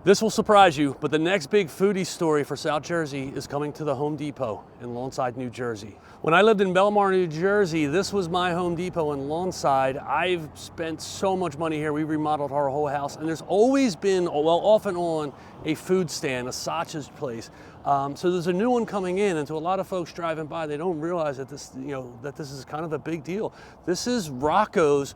This will surprise you, but the next big foodie story for South Jersey is coming to the Home Depot in Lawnside, New Jersey. When I lived in Belmar, New Jersey, this was my Home Depot in Lawnside. I've spent so much money here. We remodeled our whole house, and there's always been, well, off and on, a food stand, a sausage place. So there's a new one coming in, and to a lot of folks driving by, they don't realize that this, that this is kind of a big deal. This is Rocco's.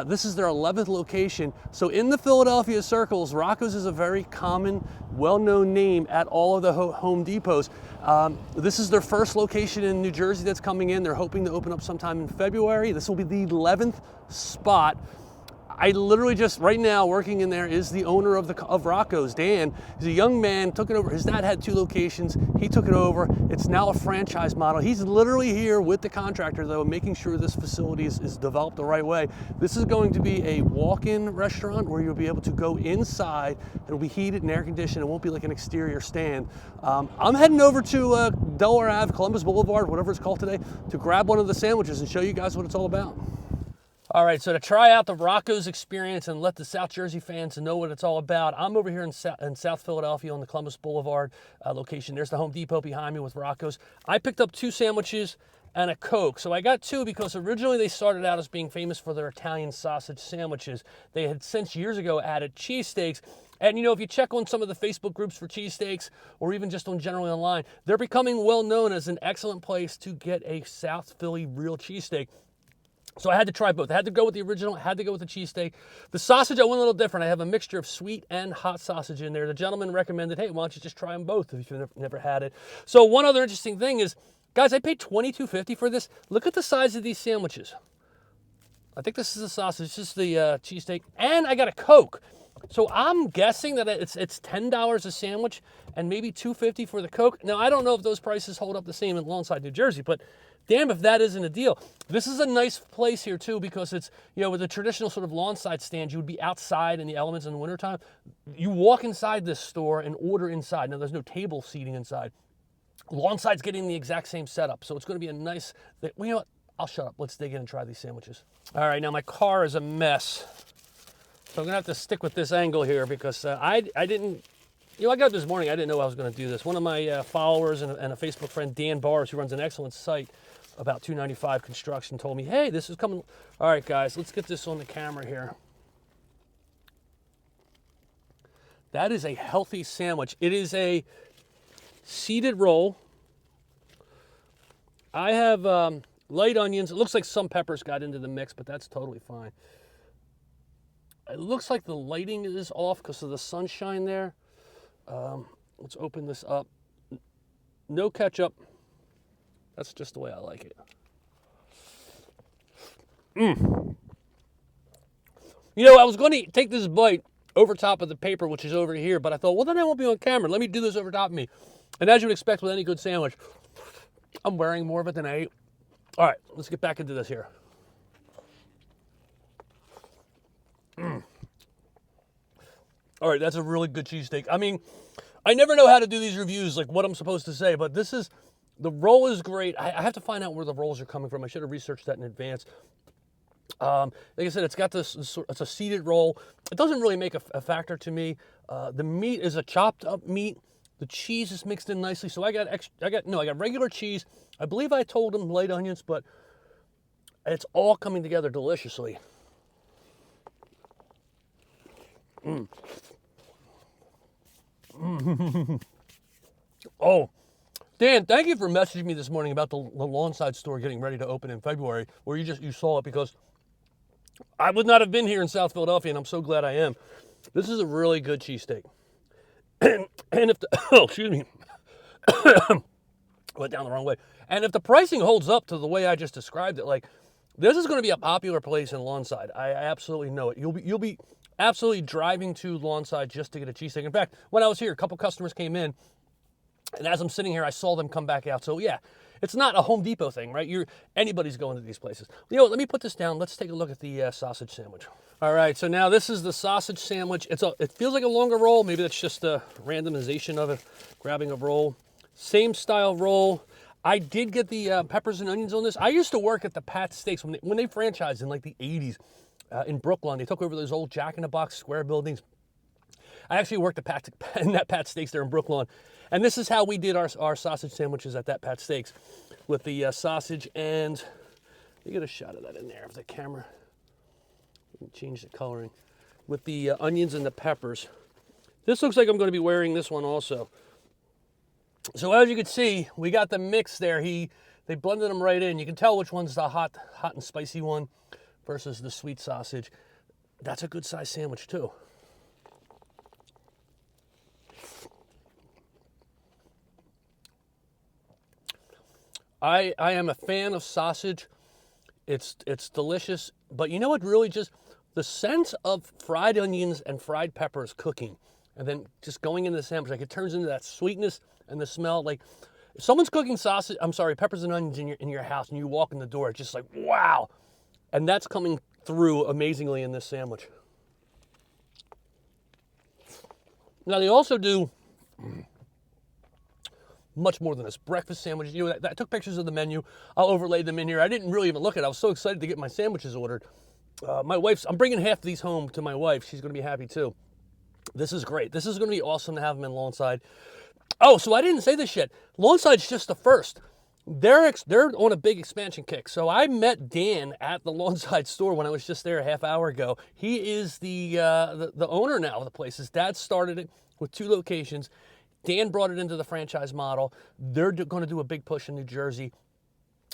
This is their 11th location. So in the Philadelphia circles, Rocco's is a very common, well-known name at all of the Home Depots. This is their first location in New Jersey that's coming in. They're hoping to open up sometime in February. This will be the 11th spot. I literally just, right now, working in there is the owner of Rocco's, Dan. He's a young man, took it over. His dad had 2 locations. He took it over. It's now a franchise model. He's literally here with the contractor, though, making sure this facility is developed the right way. This is going to be a walk-in restaurant where you'll be able to go inside. It'll be heated and air-conditioned. It won't be like an exterior stand. I'm heading over to Delaware Ave, Columbus Boulevard, whatever it's called today, to grab one of the sandwiches and show you guys what it's all about. All right, so to try out the Rocco's experience and let the South Jersey fans know what it's all about, I'm over here in South Philadelphia on the Columbus Boulevard location. There's the Home Depot behind me with Rocco's. I picked up 2 sandwiches and a Coke. So I got 2 because originally they started out as being famous for their Italian sausage sandwiches. They had since years ago added cheesesteaks. And if you check on some of the Facebook groups for cheesesteaks, or even just on generally online, they're becoming well known as an excellent place to get a South Philly real cheesesteak. So I had to try both. I had to go with the original, I had to go with the cheesesteak. The sausage, I went a little different. I have a mixture of sweet and hot sausage in there. The gentleman recommended, hey, why don't you just try them both if you've never had it. So one other interesting thing is, guys, I paid $22.50 for this. Look at the size of these sandwiches. I think this is the sausage, this is the cheesesteak, and I got a Coke. So I'm guessing that it's $10 a sandwich and maybe $2.50 for the Coke. Now, I don't know if those prices hold up the same in Lawnside, New Jersey, but damn if that isn't a deal. This is a nice place here, too, because it's, with a traditional sort of Lawnside stand, you would be outside in the elements in the wintertime. You walk inside this store and order inside. Now, there's no table seating inside. Lawnside's getting the exact same setup, so it's going to be a nice, well, you know what? I'll shut up. Let's dig in and try these sandwiches. All right, now my car is a mess. So I'm going to have to stick with this angle here because I didn't, I got up this morning, I didn't know I was going to do this. One of my followers and a Facebook friend, Dan Bars, who runs an excellent site about 295 Construction, told me, hey, this is coming. All right, guys, let's get this on the camera here. That is a healthy sandwich. It is a seeded roll. I have light onions. It looks like some peppers got into the mix, but that's totally fine. It looks like the lighting is off because of the sunshine there. Let's open this up. No ketchup. That's just the way I like it. I was going to take this bite over top of the paper, which is over here, but I thought, well, then I won't be on camera. Let me do this over top of me. And as you would expect with any good sandwich, I'm wearing more of it than I ate. All right, let's get back into this here. All right, that's a really good cheesesteak. I mean, I never know how to do these reviews, like what I'm supposed to say, but the roll is great. I have to find out where the rolls are coming from. I should have researched that in advance. Like I said, it's got it's a seeded roll. It doesn't really make a factor to me. The meat is a chopped up meat. The cheese is mixed in nicely. So I got regular cheese. I believe I told them light onions, but it's all coming together deliciously. Oh, Dan, thank you for messaging me this morning about the Lawnside store getting ready to open in February, where you saw it, because I would not have been here in South Philadelphia, and I'm so glad I am. This is a really good cheesesteak. And if excuse me, went down the wrong way. And if the pricing holds up to the way I just described it, like, this is going to be a popular place in Lawnside. I absolutely know it. You'll be absolutely driving to Lawnside just to get a cheesesteak. In fact, when I was here, a couple customers came in, and as I'm sitting here, I saw them come back out. So yeah, it's not a Home Depot thing, right? Anybody's going to these places. Let me put this down. Let's take a look at the sausage sandwich. All right, so now this is the sausage sandwich. It feels like a longer roll. Maybe that's just a randomization of it, grabbing a roll. Same style roll. I did get the peppers and onions on this. I used to work at the Pat Steaks when they franchised in like the 80s in Brooklyn. They took over those old Jack-in-the-Box square buildings. I actually worked at in that Pat Steaks there in Brooklawn. And this is how we did our sausage sandwiches at that Pat Steaks, with the sausage, and you get a shot of that in there of the camera. Change the coloring. With the onions and the peppers. This looks like I'm going to be wearing this one also. So as you can see, we got the mix there. They blended them right in. You can tell which one's the hot and spicy one versus the sweet sausage. That's a good size sandwich too. I am a fan of sausage. It's delicious, but you know what really just, the sense of fried onions and fried peppers cooking and then just going into the sandwich, like it turns into that sweetness and the smell. Like if someone's cooking peppers and onions in your house and you walk in the door, it's just like, wow. And that's coming through amazingly in this sandwich. Now they also do much more than this. Breakfast sandwiches. You know, I took pictures of the menu. I'll overlay them in here. I didn't really even look at it. I was so excited to get my sandwiches ordered. I'm bringing half of these home to my wife. She's going to be happy too. This is great. This is going to be awesome to have them in Lawnside. Oh, so I didn't say this yet. Lawnside's just the first. They're on a big expansion kick. So I met Dan at the Lawnside store when I was just there a half hour ago. He is the owner now of the place. His dad started it with 2 locations. Dan brought it into the franchise model. They're going to do a big push in New Jersey.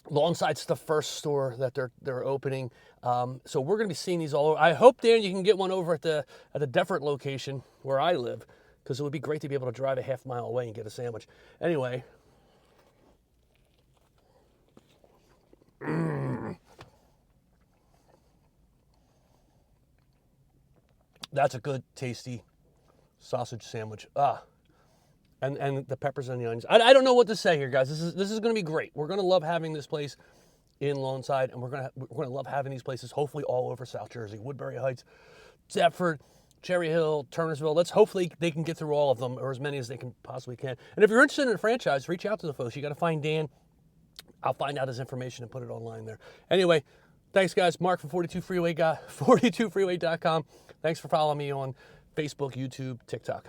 Lawnside's the first store that they're opening. So we're going to be seeing these all over. I hope, Dan, you can get one over at the Deffert location where I live, because it would be great to be able to drive a half mile away and get a sandwich. Anyway. That's a good, tasty sausage sandwich. And the peppers and the onions. I don't know what to say here, guys. This is going to be great. We're going to love having this place in Lawnside, and we're going to love having these places hopefully all over South Jersey. Woodbury Heights, Deptford, Cherry Hill, Turnersville. Hopefully they can get through all of them, or as many as they can possibly can. And if you're interested in a franchise, reach out to the folks. You got to find Dan. I'll find out his information and put it online there. Anyway, thanks, guys. Mark from 42freeway.com. Thanks for following me on Facebook, YouTube, TikTok.